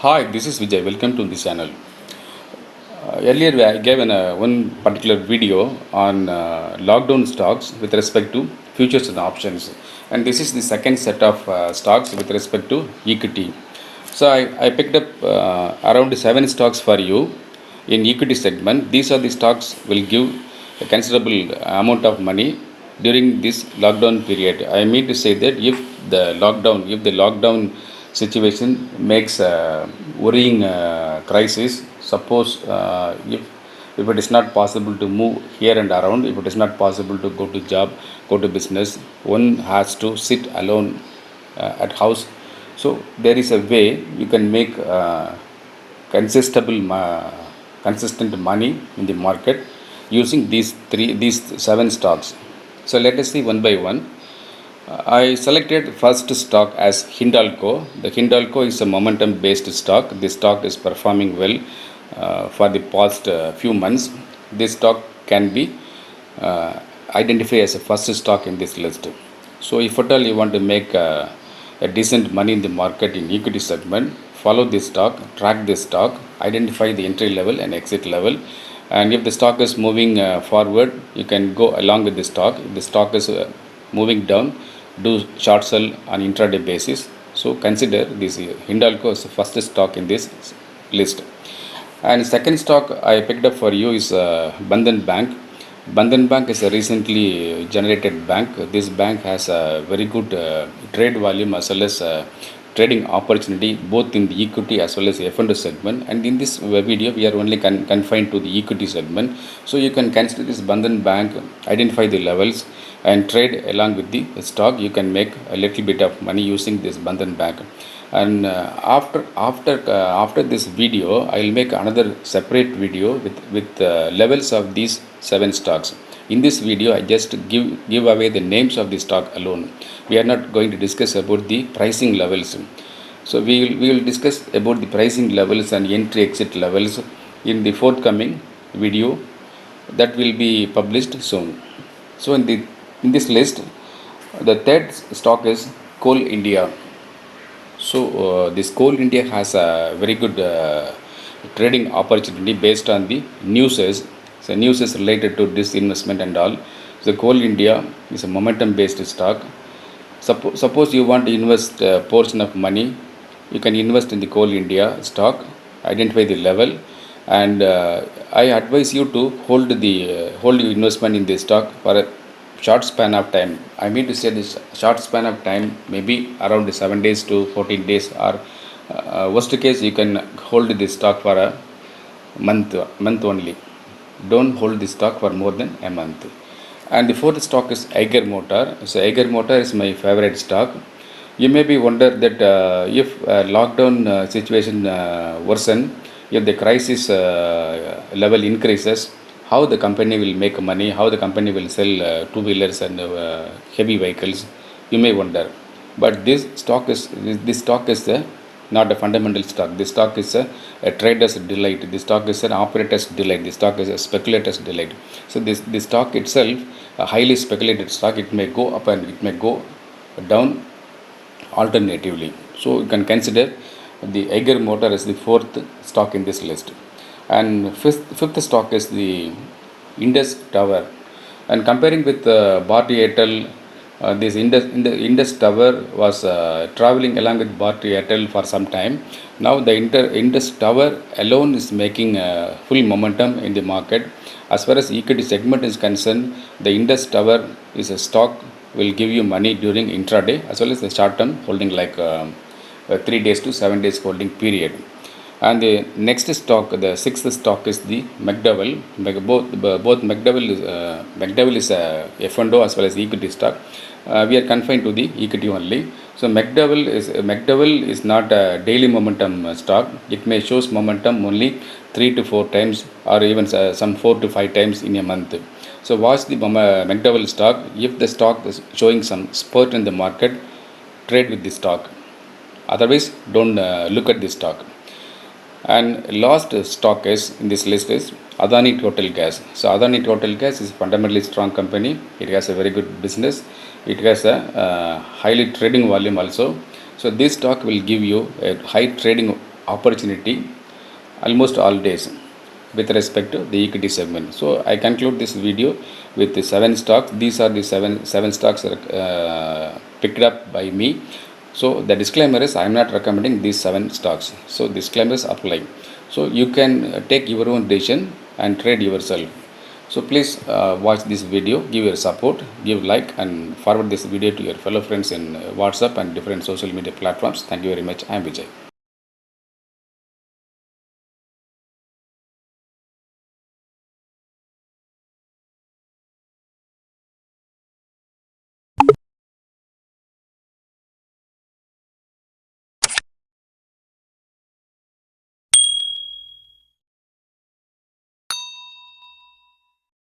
Hi, this is Vijay. Welcome to this channel. Earlier, I gave one particular video on lockdown stocks with respect to futures and options, and this is the second set of stocks with respect to equity. So I picked up around 7 stocks for you in equity segment. These are the stocks will give a considerable amount of money during this lockdown period. I mean to say that if the lockdown situation makes worrying crisis, suppose if it is not possible to move here and around, if it is not possible to go to job, go to business, one has to sit alone at house. So there is a way you can make consistent money in the market using these 7 stocks. So let us see one by one. I selected first stock as Hindalco. The Hindalco is a momentum based stock. This stock is performing well for the past few months. This stock can be identified as a first stock in this list. So if at all you want to make a decent money in the market in equity segment, follow this stock, track this stock, identify the entry level and exit level. And if the stock is moving forward, you can go along with the stock. If the stock is moving down, do short sell on intraday basis. So consider this Hindalco as the first stock in this list. And second stock I picked up for you is Bandhan Bank. Bandhan Bank is a recently generated bank. This bank has a very good trade volume as well as trading opportunity both in the equity as well as F&O segment. And in this video, we are only confined to the equity segment. So you can consider this Bandhan Bank, identify the levels, and trade along with the stock. You can make a little bit of money using this Bandhan Bank. And after this video, I will make another separate video with levels of these 7 stocks. In this video, I just give away the names of the stock alone. We are not going to discuss about the pricing levels. So we will discuss about the pricing levels and entry exit levels in the forthcoming video that will be published soon. So in this list, the third stock is Coal India. So this Coal India has a very good trading opportunity based on the news. So news is related to this investment and all. So Coal India is a momentum based stock. Suppose you want to invest a portion of money, you can invest in the Coal India stock, identify the level, and I advise you to hold your investment in this stock for a short span of time. I mean to say this short span of time, maybe around 7 days to 14 days, or worst case you can hold this stock for a month only. Don't hold this stock for more than a month. And the fourth stock is Eiger Motor. So Eiger Motor is my favorite stock. You may be wonder that if lockdown situation worsen, if the crisis level increases, how the company will make money, how the company will sell two-wheelers and heavy vehicles, you may wonder. But this stock is not a fundamental stock. This stock is a trader's delight. This stock is an operator's delight. This stock is a speculator's delight. So this stock itself, a highly speculated stock, it may go up and it may go down alternatively. So you can consider the Eiger Motor as the fourth stock in this list. And fifth stock is the Indus Tower. And comparing with Bharti Airtel, this Indus Tower was traveling along with Bharti Airtel for some time. Now the Indus Tower alone is making full momentum in the market. As far as equity segment is concerned, the Indus Tower is a stock will give you money during intraday as well as the short term holding, like 3 days to 7 days holding period. And the next stock, the sixth stock, is the McDowell. Both McDowell is a F&O as well as equity stock. We are confined to the equity only. So McDowell is not a daily momentum stock. It may shows momentum only 3 to 4 times, or even some 4 to 5 times in a month. So watch the McDowell stock. If the stock is showing some spurt in the market, trade with the stock. Otherwise, don't look at the stock. And last stock is in this list is Adani Total Gas. So Adani Total Gas is a fundamentally strong company. It has a very good business. It has a highly trading volume also. So this stock will give you a high trading opportunity almost all days with respect to the equity segment. So I conclude this video with the 7 stocks. These are the seven stocks picked up by me. So the disclaimer is I am not recommending these 7 stocks. So disclaimers apply. So you can take your own decision and trade yourself. So please watch this video, give your support, give like and forward this video to your fellow friends in WhatsApp and different social media platforms. Thank you very much. I am Vijay.